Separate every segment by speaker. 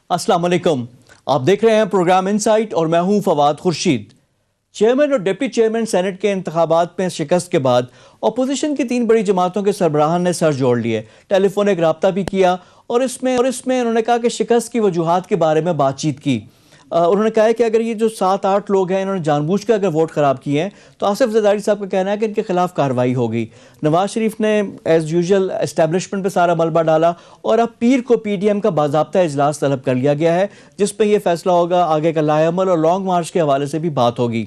Speaker 1: السلام علیکم، آپ دیکھ رہے ہیں پروگرام انسائٹ اور میں ہوں فواد خورشید۔ چیئرمین اور ڈپٹی چیئرمین سینٹ کے انتخابات میں شکست کے بعد اپوزیشن کی 3 بڑی جماعتوں کے سربراہان نے سر جوڑ لیے، ٹیلی فونک رابطہ بھی کیا اور اس میں انہوں نے کہا کہ شکست کی وجوہات کے بارے میں بات چیت کی۔ انہوں نے کہا کہ اگر یہ جو 7-8 لوگ ہیں انہوں نے جان بوجھ کے اگر ووٹ خراب کیے ہیں تو آصف زرداری صاحب کا کہنا ہے کہ ان کے خلاف کارروائی ہوگی۔ نواز شریف نے ایز یوزول اسٹیبلشمنٹ پہ سارا ملبہ ڈالا اور اب پیر کو پی ڈی ایم کا باضابطہ اجلاس طلب کر لیا گیا ہے، جس پہ یہ فیصلہ ہوگا، آگے کا لائحہ عمل اور لانگ مارچ کے حوالے سے بھی بات ہوگی۔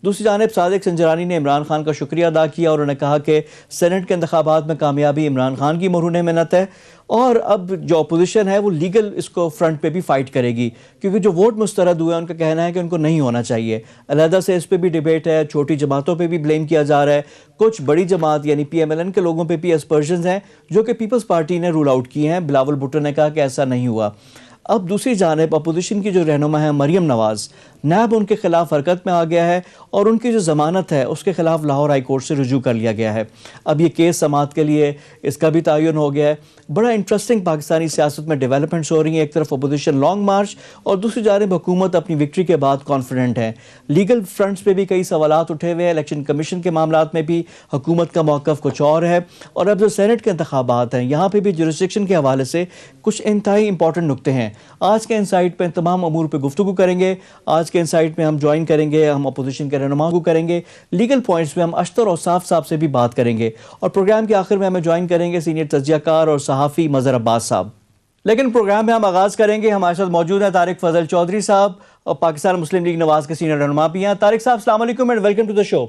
Speaker 1: دوسری جانب صادق سنجرانی نے عمران خان کا شکریہ ادا کیا اور انہوں نے کہا کہ سینٹ کے انتخابات میں کامیابی عمران خان کی مرہون محنت ہے اور اب جو اپوزیشن ہے وہ لیگل اس کو فرنٹ پہ بھی فائٹ کرے گی، کیونکہ جو ووٹ مسترد ہوئے ہیں ان کا کہنا ہے کہ ان کو نہیں ہونا چاہیے۔ علیحدہ سے اس پہ بھی ڈیبیٹ ہے، چھوٹی جماعتوں پہ بھی بلیم کیا جا رہا ہے، کچھ بڑی جماعت یعنی پی ایم ایل این کے لوگوں پہ بھی اسپرشنز ہیں جو کہ پیپلز پارٹی نے رول آؤٹ کیے ہیں۔ بلاول بھٹو نے کہا کہ ایسا نہیں ہوا۔ اب دوسری جانب اپوزیشن کی جو رہنما ہے مریم نواز، نیب ان کے خلاف حرکت میں آ گیا ہے اور ان کی جو ضمانت ہے اس کے خلاف لاہور ہائی کورٹ سے رجوع کر لیا گیا ہے۔ اب یہ کیس سماعت کے لیے اس کا بھی تعین ہو گیا ہے۔ بڑا انٹرسٹنگ پاکستانی سیاست میں ڈیولپمنٹس ہو رہی ہیں، ایک طرف اپوزیشن لانگ مارچ اور دوسری جانب حکومت اپنی وکٹری کے بعد کانفیڈنٹ ہے۔ لیگل فرنٹس پہ بھی کئی سوالات اٹھے ہوئے ہیں، الیکشن کمیشن کے معاملات میں بھی حکومت کا موقف کچھ اور ہے، اور اب جو سینٹ کے انتخابات ہیں یہاں پہ بھی جورسڈکشن کے حوالے سے کچھ انتہائی امپورٹنٹ نکتے ہیں۔ آج کے انسائٹ پہ تمام امور پہ گفتگو کریں گے۔ آج کے انسائٹ میں ہم جوائن کریں گے، ہم اپوزیشن کے رہنما کو کریں گے، لیگل پوائنٹس پہ ہم اشتر اور صاف صاحب سے بھی بات کریں گے، اور پروگرام کے آخر میں ہمیں جوائن کریں گے سینئر تجزیہ کار اور صحافی مظہر عباس صاحب۔ لیکن پروگرام میں ہم آغاز کریں گے، ہمارے ساتھ موجود ہیں طارق فضل چودھری صاحب اور پاکستان مسلم لیگ نواز کے سینئر رہنما بھی ہیں۔ طارق صاحب السلام علیکم اینڈ ویلکم ٹو دا شو۔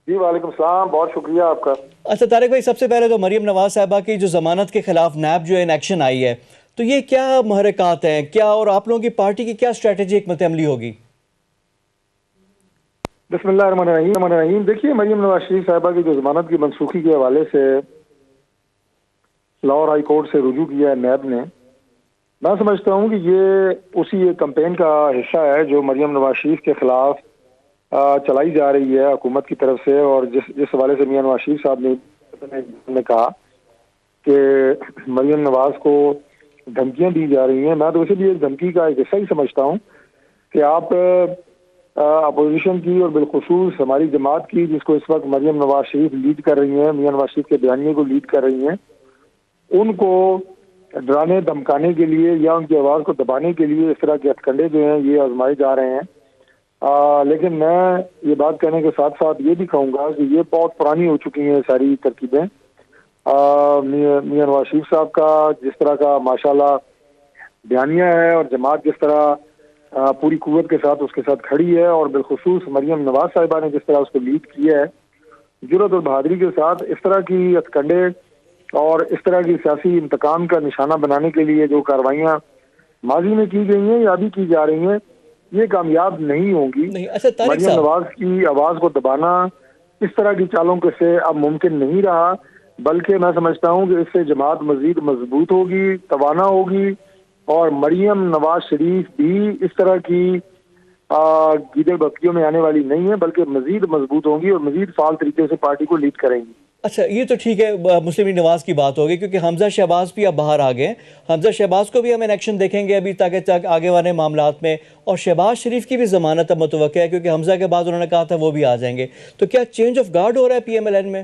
Speaker 2: جی وعلیکم السلام، بہت شکریہ آپ کا۔
Speaker 1: اچھا طارق بھائی، سب سے پہلے تو مریم نواز صاحبہ کی جو ضمانت کے خلاف نیب جو ان ایکشن آئی ہے، تو یہ کیا محرکات ہیں کیا، اور آپ لوگوں کی پارٹی کی کیا اسٹریٹجی حکمت عملی ہوگی؟
Speaker 2: بسم اللہ الرحمن الرحیم۔ دیکھیے، مریم نواز شریف صاحبہ کی جو ضمانت کی منسوخی کے حوالے سے لاہور ہائی کورٹ سے رجوع کیا ہے نیب نے، میں سمجھتا ہوں کہ یہ اسی ایک کمپین کا حصہ ہے جو مریم نواز شریف کے خلاف چلائی جا رہی ہے حکومت کی طرف سے، اور جس حوالے سے میاں نواز شریف صاحب نے کہا کہ مریم نواز کو دھمکیاں دی جا رہی ہیں، میں تو اسی لیے ایک دھمکی کا ایک حصہ ہی سمجھتا ہوں کہ آپ اپوزیشن کی اور بالخصوص ہماری جماعت کی، جس کو اس وقت مریم نواز شریف لیڈ کر رہی ہیں، میاں نواز شریف کے بیانیے کو لیڈ کر رہی ہیں، ان کو ڈرانے دھمکانے کے لیے یا ان کی آواز کو دبانے کے لیے اس طرح کے ہتھکنڈے جو ہیں یہ آزمائے جا رہے ہیں۔ لیکن میں یہ بات کہنے کے ساتھ ساتھ یہ بھی کہوں گا کہ یہ بہت پرانی ہو چکی ہیں ساری ترکیبیں۔ میاں نواز شریف صاحب کا جس طرح کا ماشاءاللہ بیانیہ ہے اور جماعت جس طرح پوری قوت کے ساتھ اس کے ساتھ کھڑی ہے، اور بالخصوص مریم نواز صاحبہ نے جس طرح اس کو لیڈ کیا ہے جرأت اور بہادری کے ساتھ، اس طرح کی ہتھکنڈے اور اس طرح کی سیاسی انتقام کا نشانہ بنانے کے لیے جو کارروائیاں ماضی میں کی گئی ہیں یا بھی کی جا رہی ہیں، یہ کامیاب نہیں ہوں گی۔ مریم نواز کی آواز کو دبانا اس طرح کی چالوں کے سے اب ممکن نہیں رہا، بلکہ میں سمجھتا ہوں کہ اس سے جماعت مزید مضبوط ہوگی، توانا ہوگی، اور مریم نواز شریف بھی اس طرح کی گیدڑ بکیوں میں آنے والی نہیں ہے، بلکہ مزید مضبوط ہوں گی اور مزید فعال طریقے سے پارٹی کو لیڈ کریں گی۔
Speaker 1: اچھا، یہ تو ٹھیک ہے، مسلم لیگ نواز کی بات ہوگی کیونکہ حمزہ شہباز بھی اب باہر آ گئے۔ حمزہ شہباز کو بھی ہم ایکشن دیکھیں گے ابھی تاکہ آگے والے معاملات میں، اور شہباز شریف کی بھی ضمانت اب متوقع ہے کیونکہ حمزہ کے بعد انہوں نے کہا تھا وہ بھی آ جائیں گے۔ تو کیا چینج آف گارڈ ہو رہا ہے پی ایم ایل این میں؟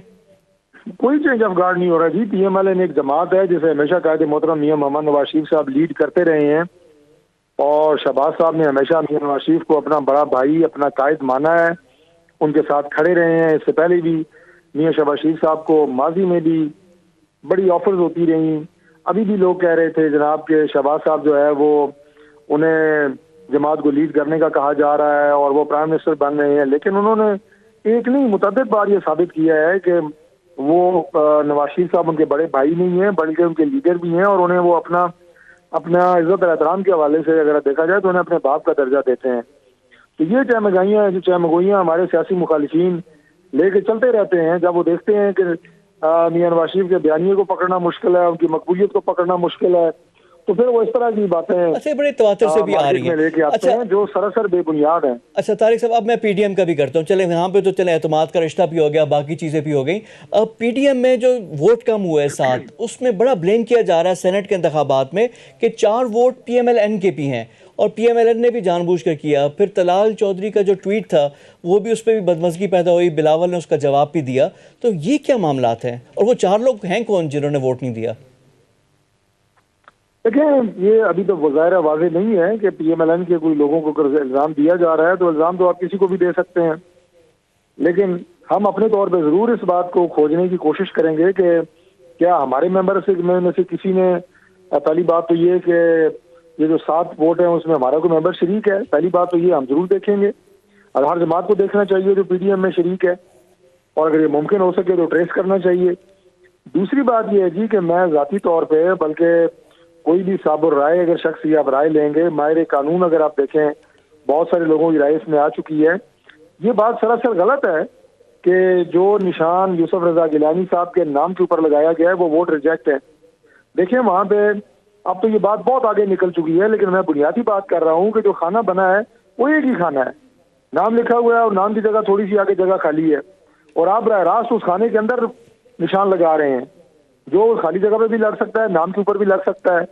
Speaker 2: کوئی چینج آف گارڈ نہیں ہو رہا جی۔ پی ایم ایل این ایک جماعت ہے جسے ہمیشہ قائد محترم میاں محمد نواز شریف صاحب لیڈ کرتے رہے ہیں، اور شہباز صاحب نے ہمیشہ میاں نواز شریف کو اپنا بڑا بھائی، اپنا قائد مانا ہے، ان کے ساتھ کھڑے رہے ہیں۔ اس سے پہلے بھی میاں شہباز شریف صاحب کو ماضی میں بھی بڑی آفرز ہوتی رہیں، ابھی بھی لوگ کہہ رہے تھے جناب کہ شہباز صاحب جو ہے وہ انہیں جماعت کو لیڈ کرنے کا کہا جا رہا ہے اور وہ پرائم منسٹر بن رہے ہیں، لیکن انہوں نے ایک نہیں متعدد بار یہ ثابت کیا ہے کہ وہ نواز شریف صاحب ان کے بڑے بھائی نہیں ہیں بلکہ ان کے لیڈر بھی ہیں، اور انہیں وہ اپنا عزت اور احترام کے حوالے سے اگر دیکھا جائے تو انہیں اپنے باپ کا درجہ دیتے ہیں۔ تو یہ چہمگوئیاں ہمارے سیاسی مخالفین لے کے چلتے رہتے ہیں جب وہ دیکھتے ہیں کہ میاں نواز شریف کے بیانیے کو پکڑنا مشکل ہے، ان کی مقبولیت کو پکڑنا مشکل ہے، تو پھر وہ اس طرح کی باتیں
Speaker 1: اچھا بڑے تواتر سے بھی آ رہی
Speaker 2: میں لے کے
Speaker 1: ہیں.
Speaker 2: آتے ہیں جو سراسر بے بنیاد ہیں.
Speaker 1: اچھا طارق صاحب اب میں پی ڈی ایم کا بھی کرتا ہوں. چلے یہاں پہ تو چلے اعتماد کا رشتہ بھی ہو گیا, باقی چیزیں بھی ہو گئیں. اب پی ڈی ایم میں جو ووٹ کم ہوا ہے 7, اس میں بڑا بلیم کیا جا رہا ہے سینٹ کے انتخابات میں کہ 4 vote P M L N کے بھی ہیں, اور پی ایم ایل این نے بھی جان بوجھ کر کیا. پھر طلال چودھری کا جو ٹویٹ تھا وہ بھی اس پہ بھی بدمزگی پیدا ہوئی, بلاول نے اس کا جواب بھی دیا. تو یہ کیا معاملات ہیں, اور وہ 4 لوگ ہیں کون جنہوں نے ووٹ نہیں دیا؟
Speaker 2: دیکھیں یہ ابھی تو ظاہر واضح نہیں ہے کہ پی ایم ایل این کے کوئی لوگوں کو اگر الزام دیا جا رہا ہے تو الزام تو آپ کسی کو بھی دے سکتے ہیں, لیکن ہم اپنے طور پہ ضرور اس بات کو کھوجنے کی کوشش کریں گے کہ کیا ہمارے ممبر میں سے کسی نے, پہلی بات تو یہ کہ یہ جو 7 ووٹ ہیں اس میں ہمارا کوئی ممبر شریک ہے. پہلی بات تو یہ ہم ضرور دیکھیں گے, اور ہر جماعت کو دیکھنا چاہیے جو پی ڈی ایم میں شریک ہے, اور اگر یہ ممکن ہو سکے تو ٹریس کرنا چاہیے. دوسری بات یہ ہے جی کہ میں ذاتی طور پہ, بلکہ کوئی بھی صاحب الرائے اگر شخص یہ آپ رائے لیں گے, ماہر قانون اگر آپ دیکھیں بہت سارے لوگوں کی رائے اس میں آ چکی ہے, یہ بات سراسر غلط ہے کہ جو نشان یوسف رضا گیلانی صاحب کے نام کے اوپر لگایا گیا ہے وہ ووٹ ریجیکٹ ہے. دیکھیں وہاں پہ اب تو یہ بات بہت آگے نکل چکی ہے, لیکن میں بنیادی بات کر رہا ہوں کہ جو کھانا بنا ہے وہ ایک ہی کھانا ہے, نام لکھا ہوا ہے اور نام کی جگہ تھوڑی سی آگے جگہ خالی ہے, اور آپ براہ راست اس کھانے کے اندر نشان لگا رہے ہیں جو خالی جگہ پہ بھی لگ سکتا ہے, نام کے اوپر بھی لگ سکتا ہے.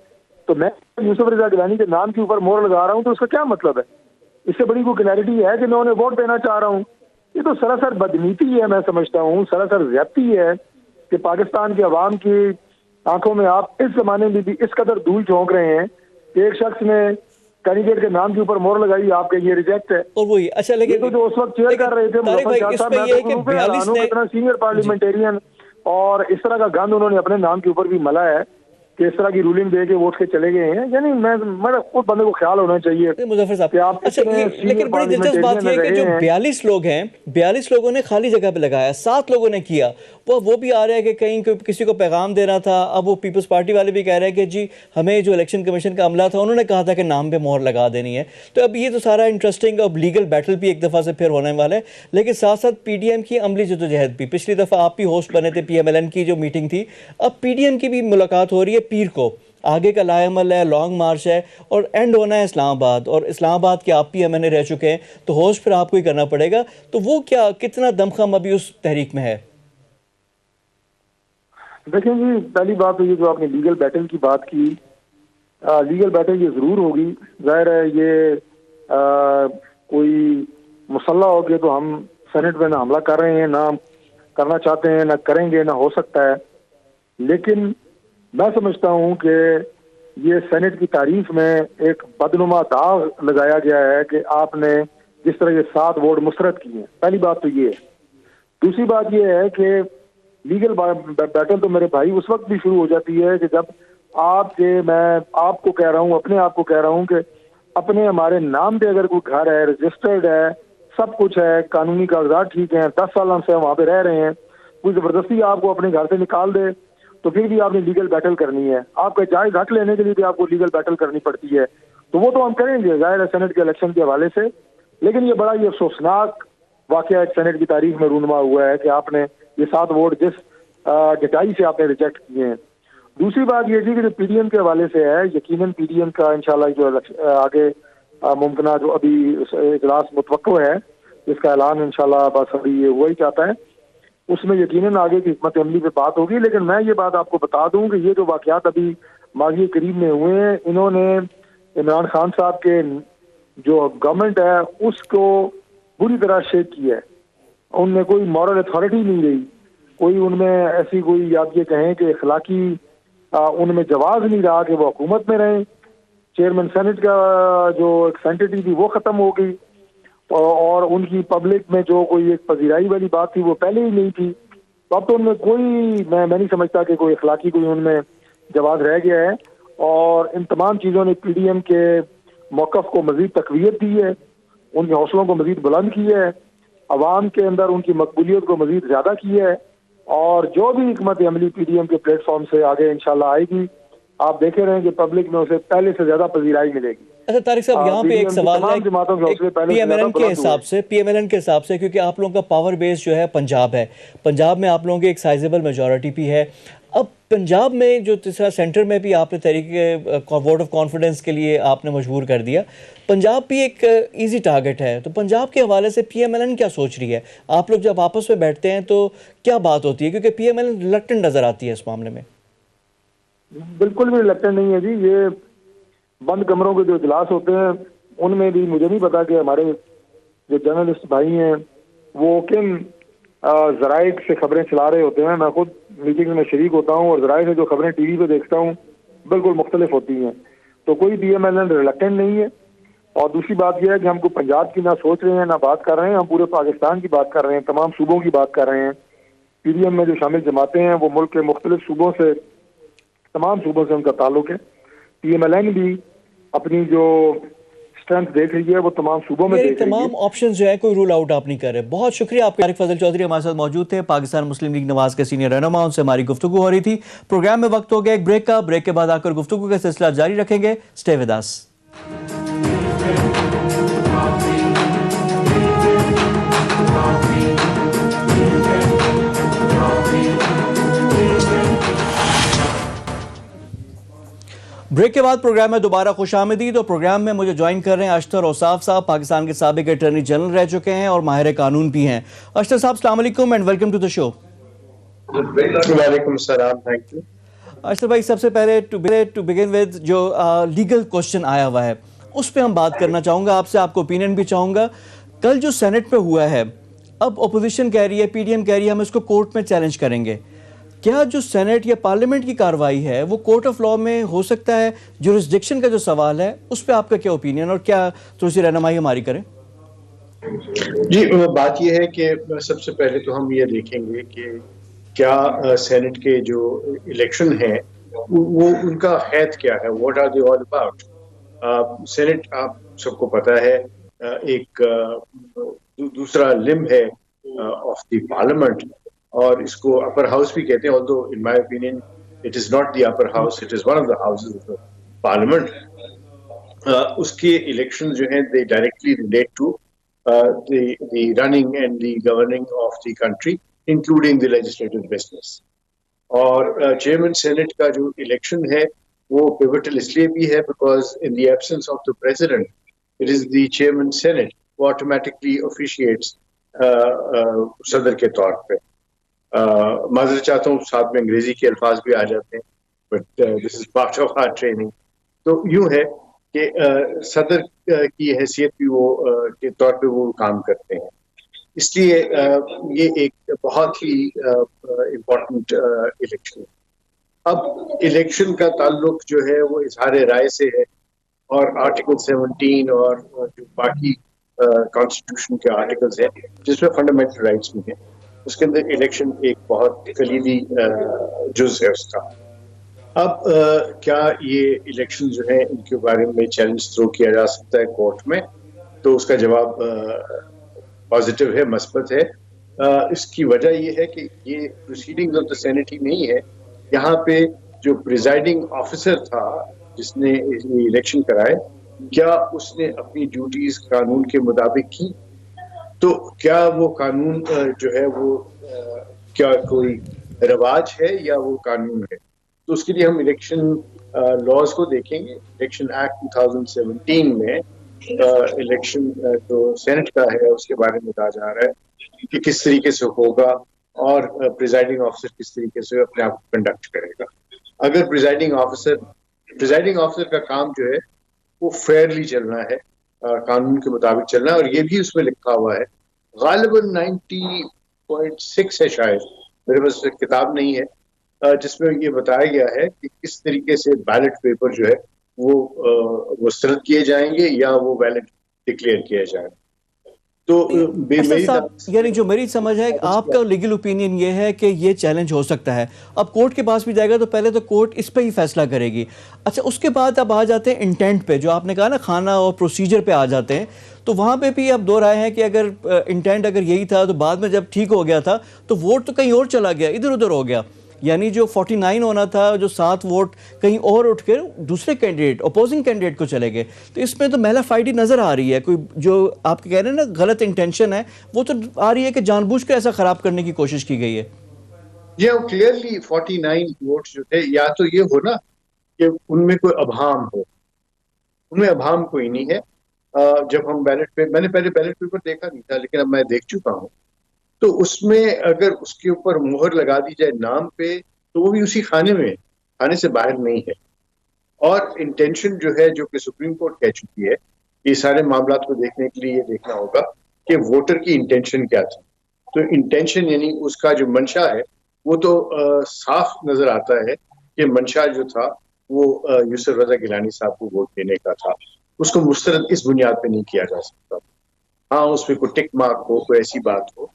Speaker 2: تو میں یوسف رضا گیلانی کے نام کے اوپر مہر لگا رہا ہوں تو اس کا کیا مطلب ہے؟ اس سے بڑی کوئی کلیئرٹی ہے کہ میں انہیں ووٹ دینا چاہ رہا ہوں؟ یہ تو سراسر بدنیتی ہے, میں سمجھتا ہوں سراسر زیادتی ہے کہ پاکستان کی عوام کی آنکھوں میں آپ اس زمانے میں بھی اس قدر دھول جھونک رہے ہیں کہ ایک شخص نے کینڈیڈیٹ کے نام کے اوپر مہر لگائی, آپ کے یہ ریجیکٹ ہے.
Speaker 1: اور وہی اچھا لیکن
Speaker 2: تو جو اس وقت چیئر کر رہے تھے مظفر شاہ صاحب, میں تو گروپ حیران ہوں کہ اتنا سینئر پارلیمنٹیرین اور اس طرح کا گند انہوں نے اپنے نام کے اوپر بھی ملا ہے کہ اس طرح کی رولنگ دے کے ووٹ کے چلے گئے ہیں. یعنی میں خود بندے کو خیال ہونا چاہیے
Speaker 1: مظفر صاحب.
Speaker 2: کہ آپ
Speaker 1: اچھا لیکن بڑی دلچسپ بات یہ ہے کہ جو 42 لوگ ہیں, 42 لوگوں نے خالی جگہ پہ لگایا, 7 لوگوں نے کیا. وہ بھی آ رہا ہے کہ کہیں کسی کو پیغام دینا تھا. اب وہ پیپلز پارٹی والے بھی کہہ رہے ہیں کہ جی ہمیں جو الیکشن کمیشن کا عملہ تھا انہوں نے کہا تھا کہ نام پہ مہر لگا دینی ہے. تو اب یہ تو سارا انٹرسٹنگ اب لیگل بیٹل بھی ایک دفعہ سے پھر ہونے والا ہے, لیکن ساتھ ساتھ پی ڈی ایم کی عملی جدوجہد بھی. پچھلی دفعہ آپ بھی ہوسٹ بنے تھے پی ایم ایل این کی جو میٹنگ تھی, اب پی ڈی ایم کی بھی ملاقات ہو رہی ہے پیر کو. آگے کا لائے عمل ہے, لانگ مارچ ہے, اور اینڈ ہونا ہے اسلام آباد, اور اسلام آباد کے آپ پی ایم این اے رہ چکے ہیں تو ہوسٹ پھر آپ کو ہی کرنا پڑے گا. تو وہ کیا کتنا دمخم ابھی اس تحریک میں ہے؟
Speaker 2: دیکھیں جی, پہلی بات تو یہ جو آپ نے لیگل بیٹل کی بات کی, لیگل بیٹل یہ ضرور ہوگی. ظاہر ہے یہ کوئی مسلح ہو کے تو ہم سینٹ میں نہ حملہ کر رہے ہیں, نہ کرنا چاہتے ہیں, نہ کریں گے, نہ ہو سکتا ہے. لیکن میں سمجھتا ہوں کہ یہ سینٹ کی تاریخ میں ایک بدنما داغ لگایا گیا ہے کہ آپ نے جس طرح یہ 7 ووٹ مسترد کیے ہیں. پہلی بات تو یہ ہے. دوسری بات یہ ہے کہ لیگل بیٹل تو میرے بھائی اس وقت بھی شروع ہو جاتی ہے کہ جب میں آپ کو کہہ رہا ہوں, اپنے آپ کو کہہ رہا ہوں کہ اپنے ہمارے نام پہ اگر کوئی گھر ہے, رجسٹرڈ ہے, سب کچھ ہے, قانونی کاغذات ٹھیک ہیں, 10 سال ہم سے وہاں پہ رہ رہے ہیں, کوئی زبردستی آپ کو اپنے گھر سے نکال دے تو پھر بھی آپ نے لیگل بیٹل کرنی ہے. آپ کا جائز حق لینے کے لیے بھی آپ کو لیگل بیٹل کرنی پڑتی ہے. تو وہ تو ہم کریں گے ظاہر ہے سینٹ کے الیکشن کے حوالے سے, لیکن یہ بڑا یہ افسوسناک واقعہ ایک سینٹ کی تاریخ میں رونما ہوا ہے کہ آپ نے یہ 7 ووٹ جس ڈٹائی سے آپ نے ریجیکٹ کیے ہیں. دوسری بات یہ تھی کہ جو پی ڈی ایم کے حوالے سے ہے, یقیناً پی ڈی ایم کا انشاءاللہ جو آگے ممکنہ جو ابھی اجلاس متوقع ہے جس کا اعلان انشاءاللہ بس ابھی یہ ہوا ہی چاہتا ہے, اس میں یقیناً آگے کی حکمت عملی پہ بات ہوگی. لیکن میں یہ بات آپ کو بتا دوں کہ یہ جو واقعات ابھی ماضی قریب میں ہوئے ہیں, انہوں نے عمران خان صاحب کے جو گورنمنٹ ہے اس کو بری طرح شیک کیا ہے. ان میں کوئی مورل اتھارٹی نہیں رہی, کوئی ان میں ایسی کوئی آپ یہ کہیں کہ اخلاقی ان میں جواز نہیں رہا کہ وہ حکومت میں رہیں. چیئرمین سینٹ کا جو ایک سینٹٹی تھی وہ ختم ہو گئی, اور ان کی پبلک میں جو کوئی ایک پذیرائی والی بات تھی وہ پہلے ہی نہیں تھی. تو اب تو ان میں کوئی میں نہیں سمجھتا کہ کوئی اخلاقی کوئی ان میں جواز رہ گیا ہے, اور ان تمام چیزوں نے پی ڈی ایم کے موقف کو مزید تقویت دی ہے, ان کے حوصلوں کو مزید بلند کیا ہے, عوام کے اندر ان کی مقبولیت کو مزید زیادہ کی ہے. اور جو بھی حکمت عملی پی ڈی ایم کے پلیٹ فارم سے آگے انشاءاللہ آئے گی آپ دیکھے رہے کہ پبلک میں اسے پہلے سے زیادہ پذیرائی ملے گی.
Speaker 1: اچھا طارق صاحب، یہاں پہ ایک سوال ہے پی ایم ایل این کے حساب سے کیونکہ آپ لوگوں کا پاور بیس جو ہے پنجاب ہے، پنجاب میں آپ لوگوں کی ایک سائزیبل میجورٹی بھی ہے. اب پنجاب میں جو تیسرا سینٹر میں بھی آپ نے تحریک ووٹ آف کانفیڈنس کے لیے آپ نے مجبور کر دیا، پنجاب بھی ایک ایزی ٹارگٹ ہے، تو پنجاب کے حوالے سے پی ایم ایل این کیا سوچ رہی ہے؟ آپ لوگ جب آپس میں بیٹھتے ہیں تو کیا بات ہوتی ہے؟ کیونکہ P M L N reluctant نظر آتی ہے اس معاملے میں.
Speaker 2: بالکل بھی ریلیکٹنٹ نہیں ہے جی. یہ بند کمروں کے جو اجلاس ہوتے ہیں ان میں بھی مجھے نہیں پتا کہ ہمارے جو جرنلسٹ بھائی ہیں وہ کن ذرائع سے خبریں چلا رہے ہوتے ہیں. میں خود میٹنگ میں شریک ہوتا ہوں اور ذرائع سے جو خبریں ٹی وی پہ دیکھتا ہوں بالکل مختلف ہوتی ہیں. تو کوئی P M L N reluctant نہیں ہے. اور دوسری بات یہ ہے کہ ہم کو پنجاب کی نہ سوچ رہے ہیں نہ بات کر رہے ہیں، ہم پورے پاکستان کی بات کر رہے ہیں، تمام صوبوں کی بات کر رہے ہیں. پی ڈی ایم میں جو شامل جماعتیں ہیں وہ ملک کے مختلف صوبوں سے، تمام صوبوں سے ان کا تعلق ہے. پی ایم ایل این بھی اپنی جو اسٹرینتھ دیکھ رہی ہے وہ تمام صوبوں میں دیکھ رہی ہے.
Speaker 1: تمام آپشنز جو ہے کوئی رول آؤٹ آپ نہیں کر رہے. بہت شکریہ آپ کا. طارق فضل چودھری ہمارے ساتھ موجود تھے، پاکستان مسلم لیگ نواز کے سینئر رہنما، ان سے ہماری گفتگو ہو رہی تھی. پروگرام میں وقت ہو گیا ایک بریک کا، بریک کے بعد آ کر گفتگو کا سلسلہ جاری رکھیں گے. Stay with us. بریک کے بعد پروگرام میں دوبارہ خوش آمدید. اور پروگرام میں مجھے جوائن کر رہے ہیں اشتر اوصاف صاحب، پاکستان کے سابق اٹارنی جنرل رہ چکے ہیں اور ماہر قانون بھی ہیں. اشتر صاحب السلام علیکم اینڈ ویلکم ٹو دا شو.
Speaker 3: وعلیکم السلام، تھینک یو.
Speaker 1: اشتر بھائی، سب سے پہلے ٹو بگن ود جو لیگل کوشچن آیا ہوا ہے اس پہ ہم بات کرنا چاہوں گا آپ سے، آپ کو اوپینین بھی چاہوں گا. کل جو سینٹ پہ ہوا ہے، اب اپوزیشن کہہ رہی ہے، پی ڈی ایم کہہ رہی ہے ہم اس کو کورٹ میں چیلنج کریں گے. کیا جو سینٹ یا پارلیمنٹ کی کارروائی ہے وہ کورٹ آف لاء میں ہو سکتا ہے؟ جورسڈکشن کا جو سوال ہے اس پہ آپ کا کیا اوپینین اور کیا تھوڑی سی رہنمائی ہماری کریں؟
Speaker 3: جی، بات یہ ہے کہ سب سے پہلے تو ہم یہ دیکھیں گے کہ کیا سینٹ کے جو الیکشن ہے وہ ان کا حیث کیا ہے، what are the all about. Senate آپ سب کو پتہ ہے ایک دوسرا لمب ہے آف دی پارلیمنٹ، اور اس کو اپر ہاؤس بھی کہتے ہیں. although in my opinion it is not the upper house, it is one of the houses of the parliament. اس کے الیکشن جو ہیں they directly relate to the running and the governing of the country, including the legislative business. اور chairman senate کا جو election ہے وہ pivotal اس لیے بھی ہے because in the absence of the president it is the chairman senate who automatically officiates صدر کے طور پہ. معذرت چاہتا ہوں ساتھ میں انگریزی کے الفاظ بھی آ جاتے ہیں، but this is part of our training. تو یوں ہے کہ صدر کی حیثیت بھی وہ کے طور پہ وہ کام کرتے ہیں. اس لیے یہ ایک بہت ہی امپورٹنٹ الیکشن ہے. اب الیکشن کا تعلق جو ہے وہ اظہار رائے سے ہے، اور آرٹیکل 17 اور جو باقی کانسٹیٹیوشن کے آرٹیکلز ہیں جس میں فنڈامنٹل رائٹس بھی ہیں، اس کے اندر الیکشن ایک بہت کلیدی جز ہے اس کا. اب کیا یہ الیکشن جو ہیں ان کے بارے میں چیلنج تھرو کیا جا سکتا ہے کورٹ میں؟ تو اس کا جواب پازیٹیو ہے، مثبت ہے. اس کی وجہ یہ ہے کہ یہ پروسیڈنگز آف دا سینٹ ہی نہیں ہے. یہاں پہ جو پریزائڈنگ آفیسر تھا جس نے الیکشن کرائے، کیا اس نے اپنی ڈیوٹیز قانون کے مطابق کی؟ تو کیا وہ قانون جو ہے وہ کیا کوئی رواج ہے یا وہ قانون ہے؟ تو اس کے لیے ہم الیکشن لاز کو دیکھیں گے. الیکشن ایکٹ 2017 میں الیکشن جو سینٹ کا ہے اس کے بارے میں بتایا جا رہا ہے کہ کس طریقے سے ہوگا اور پریزائڈنگ آفیسر کس طریقے سے اپنے آپ کو کنڈکٹ کرے گا. اگر پریزائڈنگ آفیسر کا کام جو ہے وہ فیئرلی چلنا ہے، قانون کے مطابق چلنا ہے، اور یہ بھی اس میں لکھا ہوا ہے غالباً 90.6 ہے، شاید میرے پاس کتاب نہیں ہے جس میں یہ بتایا گیا ہے کہ کس طریقے سے بیلٹ پیپر جو ہے وہ مسترد کیے جائیں گے یا وہ ویلڈ ڈکلیئر کیا جائے. تو
Speaker 1: یعنی جو میری سمجھ ہے آپ کا لیگل اوپینین یہ ہے کہ یہ چیلنج ہو سکتا ہے. اب کورٹ کے پاس بھی جائے گا تو پہلے تو کورٹ اس پہ ہی فیصلہ کرے گی. اچھا، اس کے بعد اب آ جاتے ہیں انٹینٹ پہ، جو آپ نے کہا نا خانہ اور پروسیجر پہ آ جاتے ہیں. تو وہاں پہ بھی اب دو رائے ہیں کہ اگر انٹینٹ اگر یہی تھا تو بعد میں جب ٹھیک ہو گیا تھا تو ووٹ تو کہیں اور چلا گیا، ادھر ادھر ہو گیا. یعنی جو 49 ہونا تھا، جو 7 ووٹ کہیں اور اٹھ کر دوسرے کینڈیڈیٹ اپوزنگ کینڈیڈیٹ کو چلے گئے. تو اس میں تو میلا فائڈی نظر آ رہی ہے. کوئی جو آپ کہہ رہے ہیں نا غلط انٹینشن ہے وہ تو آ رہی ہے کہ جان بوجھ کر ایسا خراب کرنے کی کوشش کی گئی ہے.
Speaker 3: یہ کلیئرلی 49 ووٹس جو تھے یا تو یہ ہو نا کہ ان میں کوئی ابہام ہو. ان میں ابہام کوئی نہیں ہے. جب ہم بیلٹ پہ میں نے پہلے بیلٹ پیپر دیکھا نہیں تھا لیکن اب میں دیکھ چکا ہوں تو اس میں اگر اس کے اوپر مہر لگا دی جائے نام پہ تو وہ بھی اسی کھانے سے باہر نہیں ہے. اور انٹینشن جو ہے جو کہ سپریم کورٹ کہہ چکی ہے یہ سارے معاملات کو دیکھنے کے لیے یہ دیکھنا ہوگا کہ ووٹر کی انٹینشن کیا تھی. تو انٹینشن یعنی اس کا جو منشا ہے وہ تو صاف نظر آتا ہے کہ منشا جو تھا وہ یوسف رضا گیلانی صاحب کو ووٹ دینے کا تھا. اس کو مسترد اس بنیاد پہ نہیں کیا جا سکتا. ہاں اس میں کوئی ٹک مارک ہو کوئی ایسی بات ہو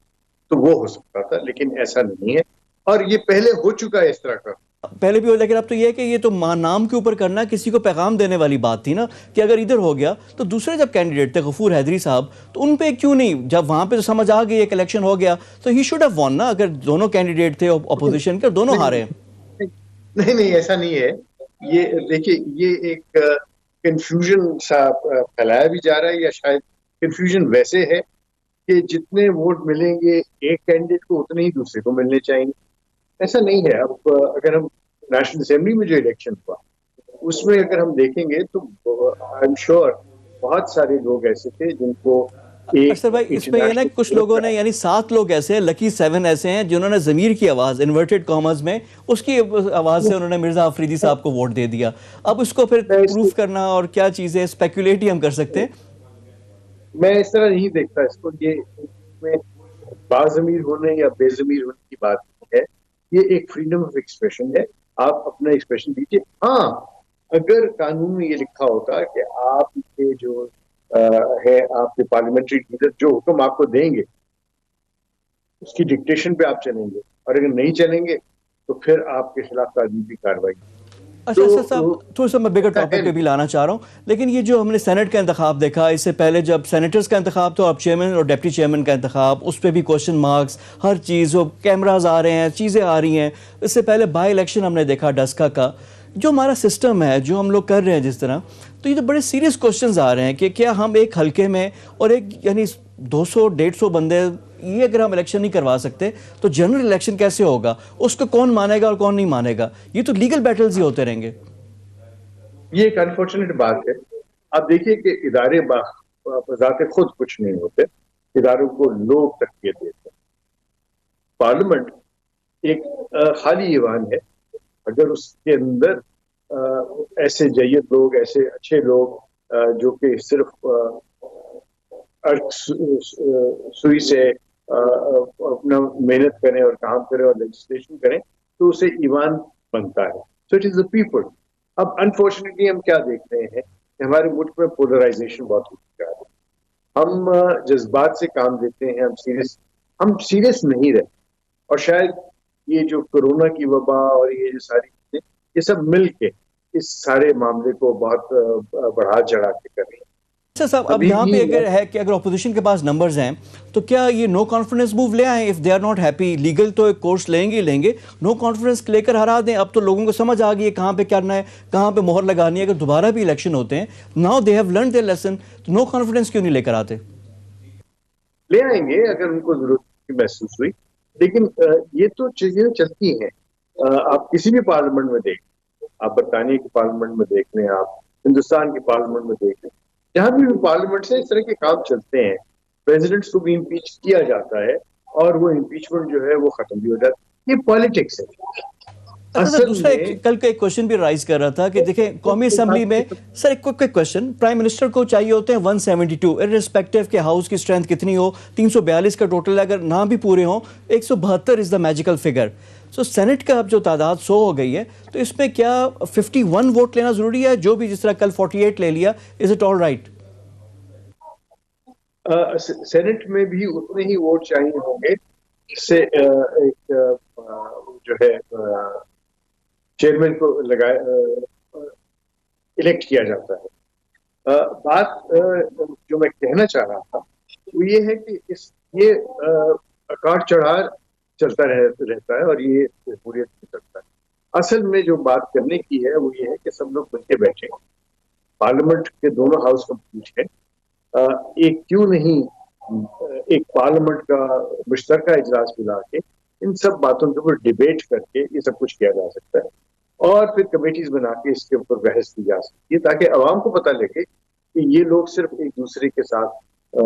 Speaker 3: تو وہ ہو سکتا تھا لیکن ایسا نہیں ہے اور یہ پہلے ہو چکا ہے اس طرح کا.
Speaker 1: پہلے بھی ہو لیکن اب تو یہ ہے کہ یہ تو نام کے اوپر کرنا کسی کو پیغام دینے والی بات تھی نا کہ اگر ادھر ہو گیا تو دوسرے جب کینڈیڈیٹ تھے غفور حیدری صاحب تو ان پہ کیوں نہیں. جب وہاں پہ تو سمجھ آ گئی ایک الیکشن ہو گیا تو ہی شوڈ ہیو وون نا. اگر دونوں کینڈیڈیٹ تھے اپوزیشن کے دونوں ہارے ہیں.
Speaker 3: نہیں ایسا نہیں ہے. یہ دیکھیے یہ ایک کنفیوژن سا پھیلایا بھی جا رہا ہے یا شاید کنفیوژن ویسے ہے کہ جتنے ووٹ ملیں گے ایک کینڈیڈیٹ کو اتنے ہی دوسرے کو ملنے چاہیے. ایسا نہیں ہے. اب اگر ہم نیشنل اسمبلی میں جو الیکشن ہوا اس میں اگر ہم دیکھیں گے تو آئی ایم شیور بہت سارے لوگ ایسے تھے جن کو
Speaker 1: ارشد بھائی اس میں یہ نا کچھ لوگوں نے یعنی 7 لوگ ایسے ہیں لکی 7 ایسے ہیں جنہوں نے ضمیر کی آواز انورٹڈ کامرز میں اس کی آواز سے انہوں نے مرزا آفریدی صاحب کو ووٹ دے دیا. اب اس کو پھر پروف کرنا اور کیا چیزیں اسپیکولیٹ ہی ہم کر سکتے ہیں.
Speaker 3: میں اس طرح نہیں دیکھتا اس کو. یہ میں باضمیر ہونے یا بے ضمیر ہونے کی بات نہیں ہے. یہ ایک فریڈم آف ایکسپریشن ہے. آپ اپنا ایکسپریشن دیجیے. ہاں اگر قانون میں یہ لکھا ہوتا کہ آپ کے جو ہے آپ کے پارلیمنٹری لیڈر جو حکم آپ کو دیں گے اس کی ڈکٹیشن پہ آپ چلیں گے اور اگر نہیں چلیں گے تو پھر آپ کے خلاف تعزیری کارروائی.
Speaker 1: اچھا سر صاحب تھوڑا سا میں بگر ٹاپک پہ بھی لانا چاہ رہا ہوں لیکن یہ جو ہم نے سینٹ کا انتخاب دیکھا اس سے پہلے جب سینیٹرز کا انتخاب تھا اب چیئرمین اور ڈپٹی چیئرمین کا انتخاب اس پہ بھی کوشچن مارکس ہر چیز وہ کیمراز آ رہے ہیں چیزیں آ رہی ہیں. اس سے پہلے بائی الیکشن ہم نے دیکھا ڈسکا کا. جو ہمارا سسٹم ہے جو ہم لوگ کر رہے ہیں جس طرح تو یہ تو بڑے سیریس کوشچنز آ رہے ہیں کہ کیا ہم ایک حلقے میں اور ایک یعنی 200-150 بندے یہ اگر ہم الیکشن نہیں کروا سکتے تو جنرل الیکشن کیسے ہوگا. اس کو کون مانے گا اور کون نہیں مانے گا. یہ تو لیگل بیٹلز ہی ہوتے رہیں گے.
Speaker 3: یہ ایک انفارچونیٹ بات ہے. آپ دیکھیے کہ ادارے بذات خود کچھ نہیں ہوتے. اداروں کو لوگ تربیت دیتے ہیں. پارلیمنٹ ایک خالی ایوان ہے. اگر اس کے اندر ایسے جید لوگ ایسے اچھے لوگ جو کہ صرف سوئی سے اپنا محنت کریں اور کام کریں اور لیجسلیشن کریں تو اسے ایوان بنتا ہے. So it is the people. اب انفارچونیٹلی ہم کیا دیکھ رہے ہیں کہ ہمارے ملک میں پولرائزیشن بہت ہو چکا ہے. ہم جذبات سے کام دیتے ہیں. ہم سیریس نہیں رہے اور شاید یہ جو کورونا کی وبا اور یہ جو ساری چیزیں یہ سب مل کے اس سارے معاملے کو بہت بڑھا چڑھا کے کر رہی ہیں.
Speaker 1: اچھا صاحب اب یہاں پہ اگر ہے کہ اگر اپوزیشن کے پاس نمبرز ہیں تو کیا یہ نو کانفیڈنس موو لے آئیں. If they are not happy legal تو ایک کورس لیں گے نو کانفیڈنس لے کر ہرا دیں. اب تو لوگوں کو سمجھ آ گئی ہے کہاں پہ کرنا ہے کہاں پہ مہر لگانی ہے. اگر دوبارہ بھی الیکشن ہوتے ہیں now they have learn their lesson تو نو کانفیڈنس کیوں نہیں لے کر آتے.
Speaker 3: لے آئیں گے اگر ان کو ضرورت محسوس ہوئی. لیکن یہ تو چیزیں چلتی ہیں. آپ کسی بھی پارلیمنٹ میں دیکھ لیں. آپ برطانیہ کی پارلیمنٹ میں دیکھ لیں. آپ ہندوستان کی پارلیمنٹ میں دیکھ لیں. جہاں بھی پارلیمنٹ سے اس طرح کے کام چلتے ہیں. پریزیڈنٹس کو بھی امپیچ کیا جاتا ہے اور وہ امپیچمنٹ جو ہے وہ ختم بھی ہو جاتا ہے. یہ پالیٹکس ہے.
Speaker 1: دوسرا کل کا ایک کوشچن بھی رائز کر رہا تھا کہ دیکھیں قومی اسمبلی میں سر ایک کوئک کوشچن پرائم منسٹر کو چاہیے ہوتے ہیں 172 ارسپیکٹیو کہ ہاؤس کی اسٹرینتھ کتنی ہو. 342 کا ٹوٹل ہے. اگر نہ بھی پورے ہوں 172 از دا میجیکل فگر. سو سینٹ کا اب جو تعداد 100 ہو گئی ہے تو اس میں کیا 51 ووٹ لینا ضروری ہے جو بھی جس طرح کل 48 لے لیا. Is it all right?
Speaker 3: Senate میں بھی اتنے ہی ووٹ چاہیے ہوں گے جس سے ایک جو ہے چیئرمین کو الیکٹ کیا جاتا ہے. بات جو میں کہنا چاہ رہا تھا وہ یہ ہے کہ یہ اکاٹ چڑھا چلتا رہتا ہے اور یہ جمہوریت میں چلتا ہے. اصل میں جو بات کرنے کی ہے وہ یہ ہے کہ سب لوگ مل کے بیٹھے ہیں, پارلیمنٹ کے دونوں ہاؤس کمپلیٹ ہے, ایک کیوں نہیں ایک پارلیمنٹ کا مشترکہ اجلاس بلا کے ان سب باتوں کے اوپر ڈبیٹ کر کے یہ سب کچھ کیا جا سکتا ہے, اور پھر کمیٹیز بنا کے اس کے اوپر بحث کی جا سکتی ہے, تاکہ عوام کو پتہ لگے کہ یہ لوگ صرف ایک دوسرے کے ساتھ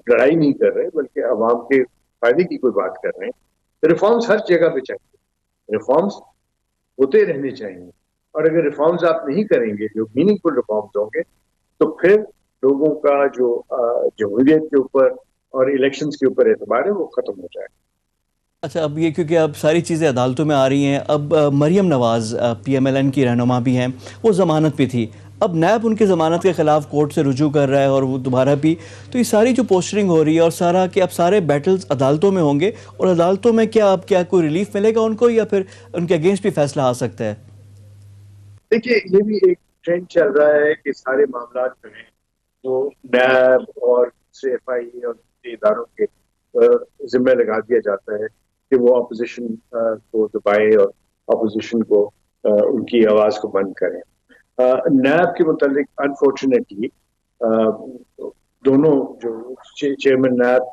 Speaker 3: لڑائی نہیں کر رہے بلکہ عوام کے فائدے کی کوئی بات کر رہے ہیں. ریفارمز ہر جگہ پہ چاہیے, ریفارمز ہوتے رہنے چاہیے, اور اگر ریفارمز آپ نہیں کریں گے جو میننگ فل ریفارمز ہوں گے تو پھر لوگوں کا جو جمہوریت کے اوپر اور الیکشنز کے اوپر اعتبار ہے وہ ختم ہو جائے.
Speaker 1: اچھا, اب یہ کیونکہ اب ساری چیزیں عدالتوں میں آ رہی ہیں, اب مریم نواز پی ایم ایل این کی رہنما بھی ہیں, وہ ضمانت پہ تھی, اب نیب ان کی ضمانت کے خلاف کورٹ سے رجوع کر رہا ہے اور وہ دوبارہ بھی, تو یہ ساری جو پوسٹرنگ ہو رہی ہے اور سارا کہ اب سارے بیٹلز عدالتوں میں ہوں گے, اور عدالتوں میں کیا کوئی ریلیف ملے گا ان کو, یا پھر ان کے اگینسٹ بھی فیصلہ آ سکتا ہے؟
Speaker 3: دیکھیے یہ بھی ایک ٹرینڈ چل رہا ہے کہ سارے معاملات جو ہیں وہ نیب اور دوسرے ایف آئی اے اور دوسرے اداروں کے ذمہ لگا دیا جاتا ہے کہ وہ اپوزیشن کو دبائے اور اپوزیشن کو ان کی آواز کو بند کریں. نیب کے متعلق انفارچونیٹلی دونوں جو چیئرمین نیب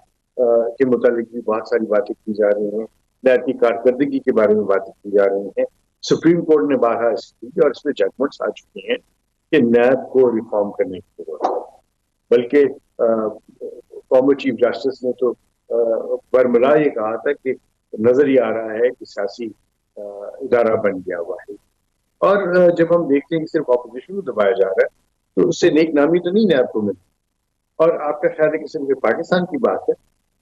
Speaker 3: کے متعلق بھی بہت ساری باتیں کی جا رہی ہیں, نیب کی کارکردگی کے بارے میں باتیں کی جا رہی ہیں. سپریم کورٹ نے بارہا اس کی اور اس میں ججمنٹس آ چکی ہیں کہ نیب کو ریفارم کرنے کی ضرورت ہے, بلکہ فارمر چیف جسٹس نے تو برملا یہ کہا تھا کہ نظر یہ آ رہا ہے کہ سیاسی ادارہ بن گیا ہوا ہے. اور جب ہم دیکھتے ہیں کہ صرف اپوزیشن کو دبایا جا رہا ہے تو اس سے نیک نامی تو نہیں نیب کو ملتی. اور آپ کا خیال ہے کہ صرف پاکستان کی بات ہے,